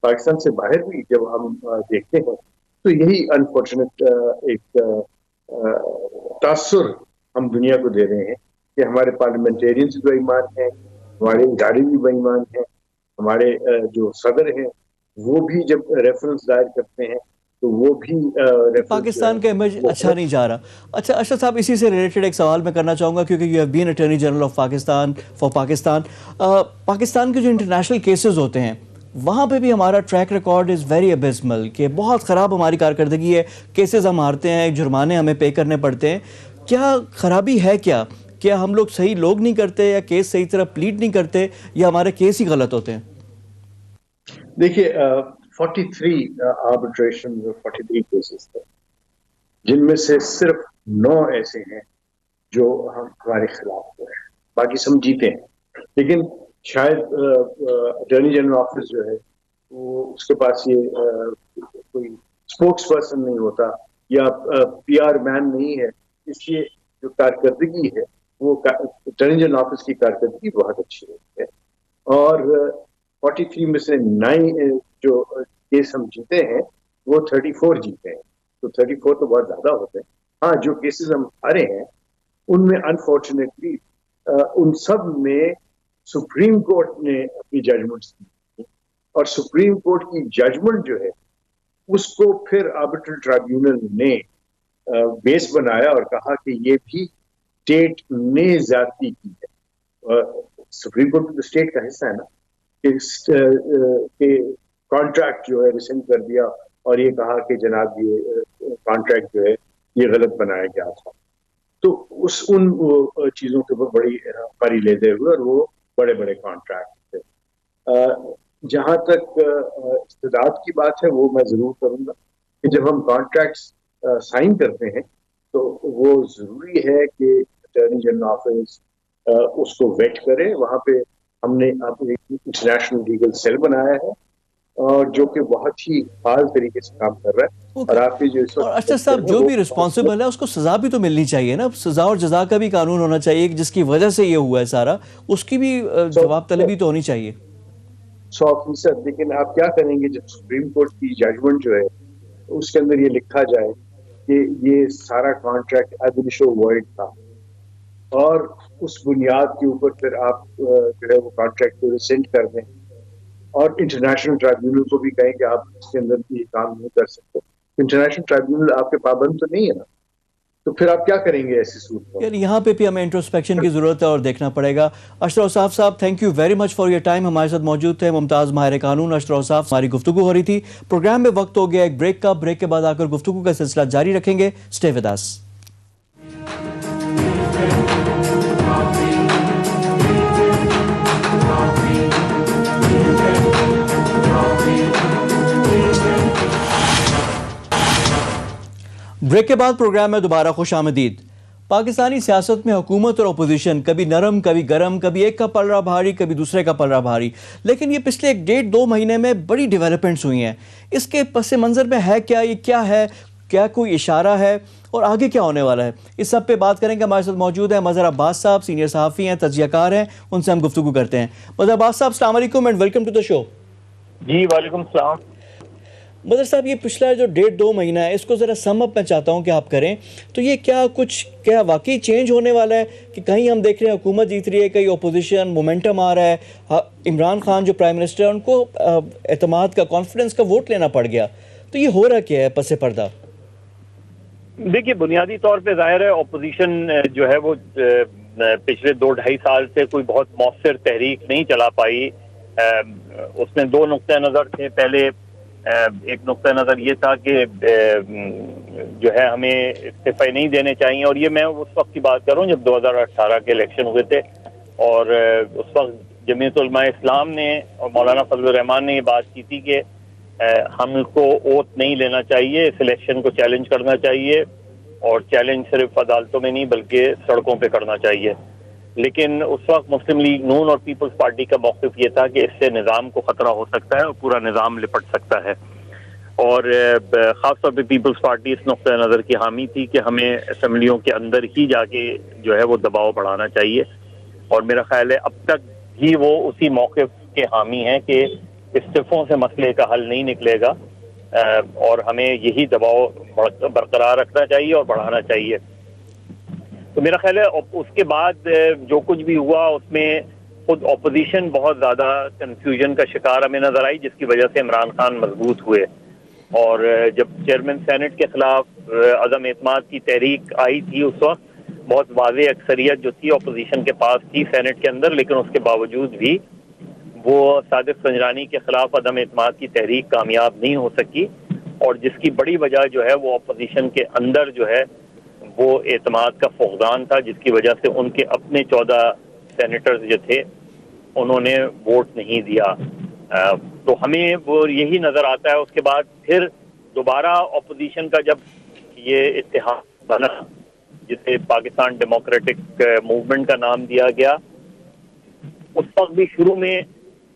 Speaker 3: پاکستان سے باہر بھی جب ہم دیکھتے ہیں تو یہی انفارچونیٹ ایک تاثر ہم دنیا کو دے رہے ہیں کہ ہمارے پارلیمنٹیرینز بھی بےایمان ہیں, ہمارے ادارے بھی بےایمان ہیں, ہمارے جو صدر ہیں وہ بھی جب ریفرنس دائر کرتے ہیں تو وہ بھی
Speaker 1: پاکستان کا امیج اچھا نہیں جا رہا. اچھا اشرف صاحب, اسی سے ریلیٹڈ ایک سوال میں کرنا چاہوں گا, کیونکہ you have been attorney general of Pakistan for Pakistan. Pakistan کے جو انٹرنیشنل کیسز ہوتے ہیں وہاں پہ بھی ہمارا ٹریک ریکارڈ از ویری ابسمل, کہ بہت خراب ہماری کارکردگی ہے, کیسز ہم ہارتے ہیں, جرمانے ہمیں پے کرنے پڑتے ہیں. کیا خرابی ہے, کیا ہم لوگ صحیح لوگ نہیں کرتے, یا کیس صحیح طرح پلیٹ نہیں کرتے, یا ہمارے کیس ہی غلط ہوتے ہیں؟
Speaker 3: دیکھیے 43 آربیٹریشن 43 کیسز تھے, جن میں سے صرف 9 ایسے ہیں جو ہمارے خلاف ہوئے ہیں, باقی سب جیتے ہیں. لیکن شاید اٹارنی جنرل آفس جو ہے وہ اس کے پاس یہ کوئی اسپوکس پرسن نہیں ہوتا یا پی آر مین نہیں ہے, اس لیے جو کارکردگی ہے وہ اٹارنی جنرل آفس کی کارکردگی بہت اچھی ہوتی ہے. اور 43 میں سے 9 جو کیس ہم جیتے ہیں وہ 34 جیتے ہیں, تو 34 تو بہت زیادہ ہوتے ہیں. ہاں, جو کیسز ہم ہارے ہیں ان میں انفارچونیٹلی ان سب میں سپریم کورٹ نے اپنی ججمنٹس دی, اور سپریم کورٹ کی ججمنٹ جو ہے اس کو پھر آربیٹرل ٹرائبیونل نے بیس بنایا اور کہا کہ یہ بھی اسٹیٹ نے زیادتی کی ہے. سپریم کورٹ تو اسٹیٹ کا حصہ ہے نا, کہ کانٹریکٹ جو ہے ریسنڈ کر دیا اور یہ کہا کہ جناب یہ کانٹریکٹ جو ہے یہ غلط بنایا گیا تھا. تو ان چیزوں کے اوپر بڑی پری لیتے ہوئے, اور وہ بڑے بڑے کانٹریکٹ تھے. جہاں تک استداد کی بات ہے وہ میں ضرور کروں گا کہ جب ہم کانٹریکٹس سائن کرتے ہیں تو وہ ضروری ہے کہ اٹارنی جنرل آفس اس کو ویٹ کرے. وہاں پہ ہم نے ایک انٹرنیشنل لیگل سیل بنایا ہے اور جو کہ بہت ہی فعال طریقے سے کام کر رہا ہے. اور آپ کی جو اس
Speaker 1: اور اشرف صاحب, جو بھی رسپانسبل ہے اس کو سزا بھی تو ملنی چاہیے نا, سزا اور جزا کا بھی قانون ہونا چاہیے, جس کی وجہ سے یہ ہوا ہے سارا, اس کی بھی جواب طلبی تو ہونی چاہیے.
Speaker 3: 100%. لیکن آپ کیا کریں گے جب سپریم کورٹ کی ججمنٹ جو ہے اس کے اندر یہ لکھا جائے کہ یہ سارا کانٹریکٹ ایب انیشو وائڈ تھا, اور اس بنیاد کے اوپر پھر آپ جو ہے وہ کانٹریکٹ کو ریسنڈ کر دیں, اور انٹرنیشنل ٹرائبیونل کو بھی کہیں کہ آپ اس کے اندر یہ کام نہیں کر سکتے. انٹرنیشنل ٹرائبیونل آپ کے پابند تو نہیں ہے نا, تو پھر آپ کیا کریں گے ایسی صورت میں؟
Speaker 1: یعنی یہاں پہ بھی ہمیں انٹروسپیکشن کی ضرورت ہے اور دیکھنا پڑے گا. اشرف اوصاف صاحب thank you very much for your time. ہمارے ساتھ موجود تھے ممتاز ماہر قانون اشرف اوصاف. ہماری گفتگو ہو رہی تھی, پروگرام میں وقت ہو گیا ایک بریک کا. بریک کے بعد آ کر گفتگو کا سلسلہ جاری رکھیں گے. Stay with us. بریک کے بعد پروگرام میں دوبارہ خوش آمدید. پاکستانی سیاست میں حکومت اور اپوزیشن کبھی نرم کبھی گرم, کبھی ایک کا پلڑا بھاری کبھی دوسرے کا پلڑا بھاری, لیکن یہ پچھلے 1.5-2 مہینے میں بڑی ڈیولپمنٹس ہوئی ہیں. اس کے پس منظر میں ہے کیا, یہ کیا ہے, کیا کوئی اشارہ ہے اور آگے کیا ہونے والا ہے, اس سب پہ بات کریں گے. ہمارے ساتھ موجود ہیں مظہر عباس صاحب, سینئر صحافی ہیں, تجزیہ کار ہیں, ان سے ہم گفتگو کرتے ہیں. مظہر عباس صاحب السلام علیکم اینڈ ویلکم ٹو دا شو.
Speaker 4: جی وعلیکم السلام.
Speaker 1: مظہر صاحب یہ پچھلا جو 1.5-2 مہینہ ہے اس کو ذرا سم اپ میں چاہتا ہوں کہ آپ کریں. تو یہ کیا واقعی چینج ہونے والا ہے کہ کہیں ہم دیکھ رہے ہیں حکومت جیت رہی ہے, کہیں اپوزیشن مومنٹم آ رہا ہے, عمران خان جو پرائم منسٹر ہیں ان کو اعتماد کا, کانفیڈنس کا ووٹ لینا پڑ گیا, تو یہ ہو رہا کیا ہے پس پردہ؟
Speaker 4: دیکھیے بنیادی طور پہ ظاہر ہے اپوزیشن جو ہے وہ پچھلے 2-2.5 سال سے کوئی بہت مؤثر تحریک نہیں چلا پائی. اس میں 2 نقطۂ نظر تھے. پہلے ایک نقطۂ نظر یہ تھا کہ جو ہے ہمیں استعفے نہیں دینے چاہیے, اور یہ میں اس وقت کی بات کر رہا ہوں جب 2018 کے الیکشن ہوئے تھے, اور اس وقت جمعیت علماء اسلام نے اور مولانا فضل الرحمان نے یہ بات کی تھی کہ ہم کو اوت نہیں لینا چاہیے, اس الیکشن کو چیلنج کرنا چاہیے, اور چیلنج صرف عدالتوں میں نہیں بلکہ سڑکوں پہ کرنا چاہیے. لیکن اس وقت مسلم لیگ نون اور پیپلز پارٹی کا موقف یہ تھا کہ اس سے نظام کو خطرہ ہو سکتا ہے اور پورا نظام لپٹ سکتا ہے, اور خاص طور پہ پیپلز پارٹی اس نقطۂ نظر کی حامی تھی کہ ہمیں اسمبلیوں کے اندر ہی جا کے جو ہے وہ دباؤ بڑھانا چاہیے. اور میرا خیال ہے اب تک بھی وہ اسی موقف کے حامی ہیں کہ استعفوں سے مسئلے کا حل نہیں نکلے گا, اور ہمیں یہی دباؤ برقرار رکھنا چاہیے اور بڑھانا چاہیے. تو میرا خیال ہے اس کے بعد جو کچھ بھی ہوا اس میں خود اپوزیشن بہت زیادہ کنفیوژن کا شکار ہمیں نظر آئی, جس کی وجہ سے عمران خان مضبوط ہوئے. اور جب چیئرمین سینٹ کے خلاف عدم اعتماد کی تحریک آئی تھی اس وقت بہت واضح اکثریت جو تھی اپوزیشن کے پاس تھی سینٹ کے اندر, لیکن اس کے باوجود بھی وہ صادق سنجرانی کے خلاف عدم اعتماد کی تحریک کامیاب نہیں ہو سکی, اور جس کی بڑی وجہ جو ہے وہ اپوزیشن کے اندر جو ہے وہ اعتماد کا فقدان تھا, جس کی وجہ سے ان کے اپنے 14 سینیٹرز جو تھے انہوں نے ووٹ نہیں دیا. تو ہمیں وہ یہی نظر آتا ہے. اس کے بعد پھر دوبارہ اپوزیشن کا جب یہ اتحاد بنا جسے پاکستان ڈیموکریٹک موومنٹ کا نام دیا گیا, اس وقت بھی شروع میں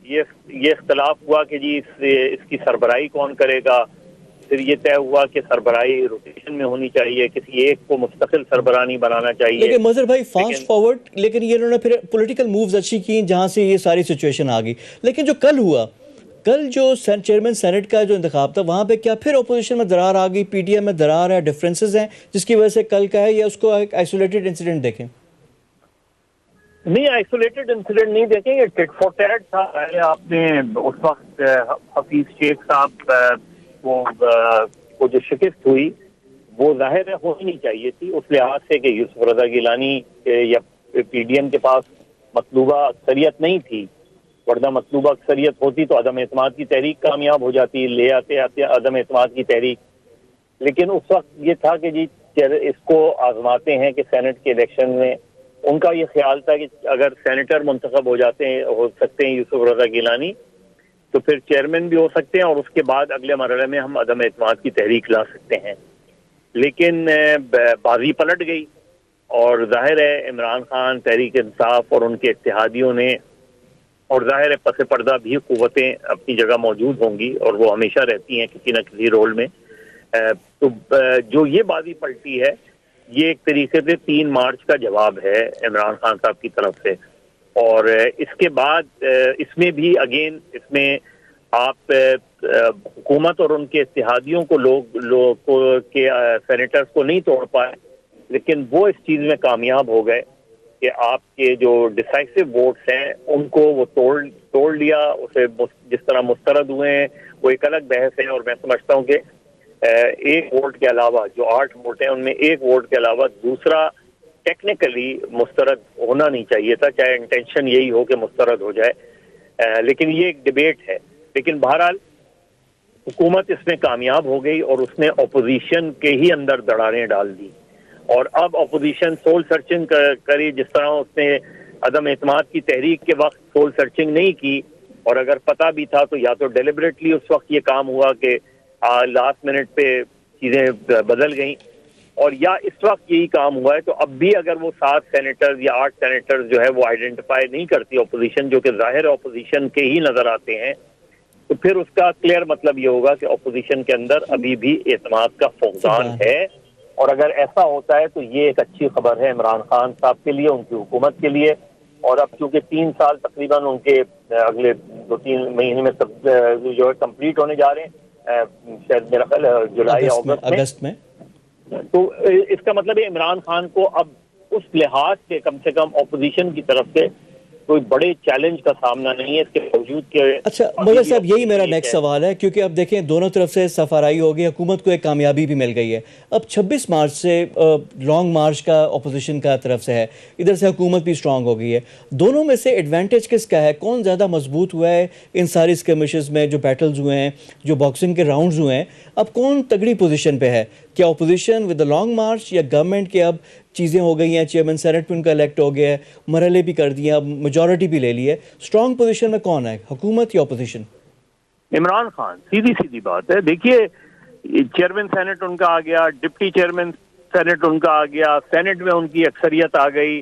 Speaker 4: یہ اختلاف ہوا کہ جی اس کی سربراہی کون کرے گا. پھر یہ طے ہوا کہ سربراہی روٹیشن میں ہونی چاہیے, کسی ایک کو مستقل سربراہ نہیں بنانا چاہیے.
Speaker 1: لیکن مظہر بھائی فاسٹ فارورڈ, لیکن یہ انہوں نے پھر پولیٹیکل مووز اچھی کی جہاں سے یہ ساری سچویشن آ گئی. لیکن جو کل ہوا, کل جو چیئرمین سینٹ کا جو انتخاب تھا وہاں پہ کیا پھر اپوزیشن میں درار آ گئی, پی ٹی ایم میں درار ہے, ڈفرینسز ہیں جس کی وجہ سے کل کا ہے, یا اس کو ایک آئسولیٹڈ انسیڈنٹ دیکھیں؟
Speaker 4: نہیں, آئسولیٹڈ انسیڈنٹ نہیں دیکھیں, یہ ٹٹ فار ٹیٹ تھا. آپ نے اس وقت حفیظ شیخ صاحب کو جو شکست ہوئی وہ ظاہر ہے ہونی نہیں چاہیے تھی اس لحاظ سے کہ یوسف رضا گیلانی یا پی ڈی ایم کے پاس مطلوبہ اکثریت نہیں تھی, ورنہ مطلوبہ اکثریت ہوتی تو عدم اعتماد کی تحریک کامیاب ہو جاتی, لے آتے عدم اعتماد کی تحریک. لیکن اس وقت یہ تھا کہ جی اس کو آزماتے ہیں کہ سینٹ کے الیکشن میں ان کا یہ خیال تھا کہ اگر سینیٹر منتخب ہو سکتے ہیں یوسف رضا گیلانی تو پھر چیئرمین بھی ہو سکتے ہیں, اور اس کے بعد اگلے مرحلے میں ہم عدم اعتماد کی تحریک لا سکتے ہیں. لیکن بازی پلٹ گئی, اور ظاہر ہے عمران خان, تحریک انصاف اور ان کے اتحادیوں نے, اور ظاہر ہے پس پردہ بھی قوتیں اپنی جگہ موجود ہوں گی اور وہ ہمیشہ رہتی ہیں کسی نہ کسی رول میں. تو جو یہ بازی پلٹی ہے یہ ایک طریقے سے 3 مارچ کا جواب ہے عمران خان صاحب کی طرف سے. اور اس کے بعد اس میں بھی اگین اس میں آپ حکومت اور ان کے اتحادیوں کو لوگ کے سینیٹرز کو نہیں توڑ پائے, لیکن وہ اس چیز میں کامیاب ہو گئے کہ آپ کے جو ڈیسائسو ووٹس ہیں ان کو وہ توڑ لیا. اسے جس طرح مسترد ہوئے ہیں وہ ایک الگ بحث ہے, اور میں سمجھتا ہوں کہ ایک ووٹ کے علاوہ جو 8 ووٹ ہیں ان میں ایک ووٹ کے علاوہ دوسرا ٹیکنیکلی مسترد ہونا نہیں چاہیے تھا، چاہے انٹینشن یہی ہو کہ مسترد ہو جائے، لیکن یہ ایک ڈبیٹ ہے. لیکن بہرحال حکومت اس میں کامیاب ہو گئی اور اس نے اپوزیشن کے ہی اندر دراڑیں ڈال دی، اور اب اپوزیشن سول سرچنگ کری. جس طرح اس نے عدم اعتماد کی تحریک کے وقت سول سرچنگ نہیں کی، اور اگر پتہ بھی تھا تو یا تو ڈیلیبریٹلی اس وقت یہ کام ہوا کہ لاسٹ منٹ پہ چیزیں بدل گئیں، اور یا اس وقت یہی کام ہوا ہے. تو اب بھی اگر وہ 7 سینیٹرز یا 8 سینیٹرز جو ہے وہ آئیڈینٹیفائی نہیں کرتی اپوزیشن، جو کہ ظاہر اپوزیشن کے ہی نظر آتے ہیں، تو پھر اس کا کلیئر مطلب یہ ہوگا کہ اپوزیشن کے اندر ابھی بھی اعتماد کا فقدان ہے. اور اگر ایسا ہوتا ہے تو یہ ایک اچھی خبر ہے عمران خان صاحب کے لیے، ان کی حکومت کے لیے. اور اب چونکہ 3 سال تقریباً ان کے اگلے 2-3 مہینے میں جو ہے کمپلیٹ ہونے جا رہے ہیں، شاید میرا خیال جولائی اگست میں، تو اس کا مطلب ہے عمران خان کو اب اس لحاظ سے کم اپوزیشن کی طرف سے کوئی بڑے چیلنج کا سامنا نہیں ہے، اس کے باوجود کہ
Speaker 1: اچھا مگر صاحب یہی میرا نیکسٹ سوال ہے، کیونکہ اب دیکھیں دونوں طرف سے سفارائی ہو گئی، حکومت کو ایک کامیابی بھی مل گئی ہے. اب 26 مارچ سے لانگ مارچ کا اپوزیشن کا طرف سے ہے، ادھر سے حکومت بھی اسٹرانگ ہو گئی ہے. دونوں میں سے ایڈوانٹیج کس کا ہے؟ کون زیادہ مضبوط ہوا ہے ان ساری اسکرمشز میں جو بیٹلز ہوئے ہیں، جو باکسنگ کے راؤنڈز ہوئے ہیں؟ اب کون تگڑی پوزیشن پہ ہے؟ کیا opposition with the long march, یا گورنمنٹ کے اب چیزیں ہو گئی ہیں، چیئرمین سینٹ بھی ان کا الیکٹ ہو گیا ہے، مرحلے بھی کر دیے، اب میجورٹی بھی لے لی ہے، اسٹرانگ پوزیشن میں کون ہے، حکومت یا اپوزیشن؟
Speaker 4: عمران خان. سیدھی بات ہے. دیکھیے چیئرمین سینٹ ان کا آ گیا، ڈپٹی چیئرمین سینٹ ان کا آ گیا، سینٹ میں ان کی اکثریت آ گئی،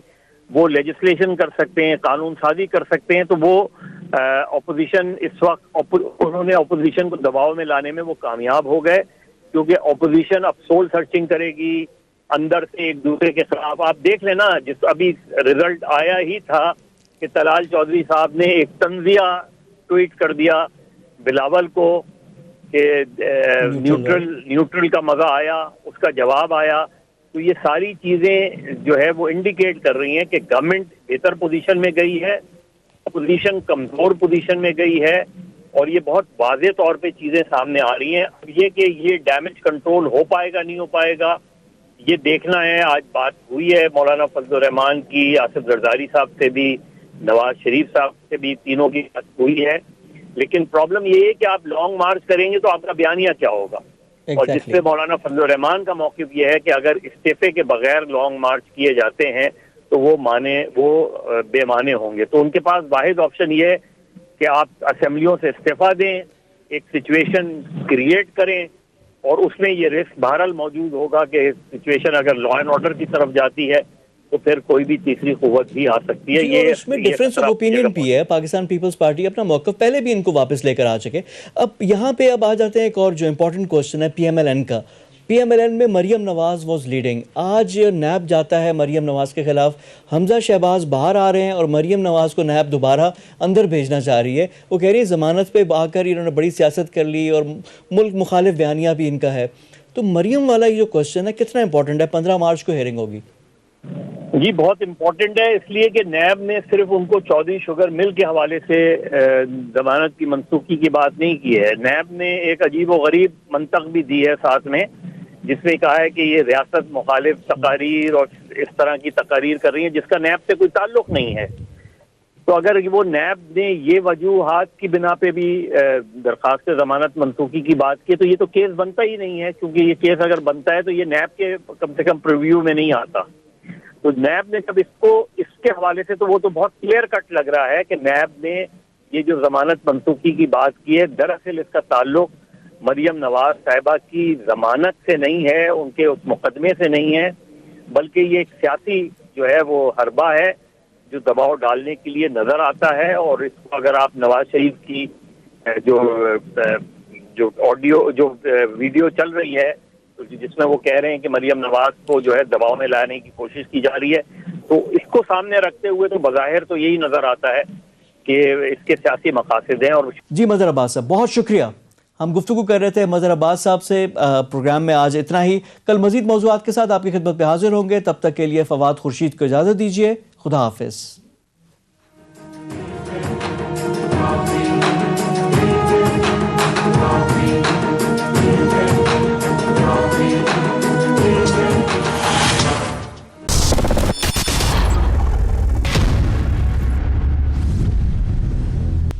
Speaker 4: وہ لیجسلیشن کر سکتے ہیں، قانون سازی کر سکتے ہیں. تو وہ اپوزیشن اس وقت انہوں نے اپوزیشن کو دباؤ میں لانے میں وہ کامیاب ہو گئے، کیونکہ اپوزیشن اب سول سرچنگ کرے گی اندر سے ایک دوسرے کے خلاف. آپ دیکھ لینا، جس ابھی رزلٹ آیا ہی تھا کہ طلال چودھری صاحب نے ایک تنزیہ ٹویٹ کر دیا بلاول کو کہ نیوٹرل کا مزہ آیا، اس کا جواب آیا. تو یہ ساری چیزیں جو ہے وہ انڈیکیٹ کر رہی ہیں کہ گورنمنٹ بہتر پوزیشن میں گئی ہے، اپوزیشن کمزور پوزیشن میں گئی ہے، اور یہ بہت واضح طور پہ چیزیں سامنے آ رہی ہیں. اب یہ کہ یہ ڈیمیج کنٹرول ہو پائے گا نہیں ہو پائے گا یہ دیکھنا ہے. آج بات ہوئی ہے مولانا فضل الرحمان کی، آصف زرداری صاحب سے بھی، نواز شریف صاحب سے بھی، تینوں کی بات ہوئی ہے. لیکن پرابلم یہ ہے کہ آپ لانگ مارچ کریں گے تو آپ کا بیانیہ کیا ہوگا؟ اور جس پہ مولانا فضل الرحمان کا موقف یہ ہے کہ اگر استعفے کے بغیر لانگ مارچ کیے جاتے ہیں تو وہ بے معنی ہوں گے. تو ان کے پاس واحد آپشن یہ ہے کہ آپ اسمبلیوں سے استعفیٰ دیں، ایک سچویشن کریٹ کریں، اور اس میں یہ رسک بہرحال موجود ہوگا کہ سچویشن اگر لا اینڈ آرڈر کی طرف جاتی ہے تو پھر کوئی بھی تیسری قوت بھی آ سکتی ہے.
Speaker 1: یہ اس میں ڈفرینس آف اوپینین بھی ہے. پاکستان پیپلز پارٹی اپنا موقف پہلے بھی ان کو واپس لے کر آ چکے. اب یہاں پہ اب آ جاتے ہیں ایک اور جو امپورٹنٹ کوشچن ہے پی ایم ایل این کا. پی ایم ایل این میں مریم نواز واز لیڈنگ. آج نیب جاتا ہے مریم نواز کے خلاف، حمزہ شہباز باہر آ رہے ہیں اور مریم نواز کو نیب دوبارہ اندر بھیجنا چاہ رہی ہے. وہ کہہ رہی ہے ضمانت پہ آ کر انہوں نے بڑی سیاست کر لی اور ملک مخالف بیانیہ بھی ان کا ہے. تو مریم والا یہ جو کوشچن ہے کتنا امپورٹنٹ ہے؟ 15 مارچ کو ہیئرنگ ہوگی.
Speaker 4: جی بہت امپورٹنٹ ہے، اس لیے کہ نیب نے صرف ان کو چودھری شوگر مل کے حوالے سے ضمانت کی منسوخی کی بات نہیں کی ہے. نیب نے ایک عجیب و غریب منطق بھی دی ہے ساتھ میں، جس میں کہا ہے کہ یہ ریاست مخالف تقاریر اور اس طرح کی تقاریر کر رہی ہیں جس کا نیب سے کوئی تعلق نہیں ہے. تو اگر وہ نیب نے یہ وجوہات کی بنا پہ بھی درخواست ضمانت منسوخی کی بات کی تو یہ تو کیس بنتا ہی نہیں ہے، کیونکہ یہ کیس اگر بنتا ہے تو یہ نیب کے کم سے کم پریویو میں نہیں آتا. تو نیب نے جب اس کے حوالے سے تو وہ تو بہت کلیئر کٹ لگ رہا ہے کہ نیب نے یہ جو ضمانت منسوخی کی بات کی ہے دراصل اس کا تعلق مریم نواز صاحبہ کی ضمانت سے نہیں ہے، ان کے اس مقدمے سے نہیں ہے، بلکہ یہ ایک سیاسی جو ہے وہ حربہ ہے جو دباؤ ڈالنے کے لیے نظر آتا ہے. اور اس کو اگر آپ نواز شریف کی جو آڈیو جو ویڈیو چل رہی ہے جس میں وہ کہہ رہے ہیں کہ مریم نواز کو جو ہے دباؤ میں لانے کی کوشش کی جا رہی ہے، تو اس کو سامنے رکھتے ہوئے تو بظاہر تو یہی نظر آتا ہے کہ اس کے سیاسی مقاصد ہیں. اور
Speaker 1: جی مظہر عباس صاحب بہت شکریہ. ہم گفتگو کر رہے تھے مظہر عباس صاحب سے. پروگرام میں آج اتنا ہی. کل مزید موضوعات کے ساتھ آپ کی خدمت پہ حاضر ہوں گے. تب تک کے لیے فواد خورشید کو اجازت دیجیے. خدا حافظ.
Speaker 5: ہے.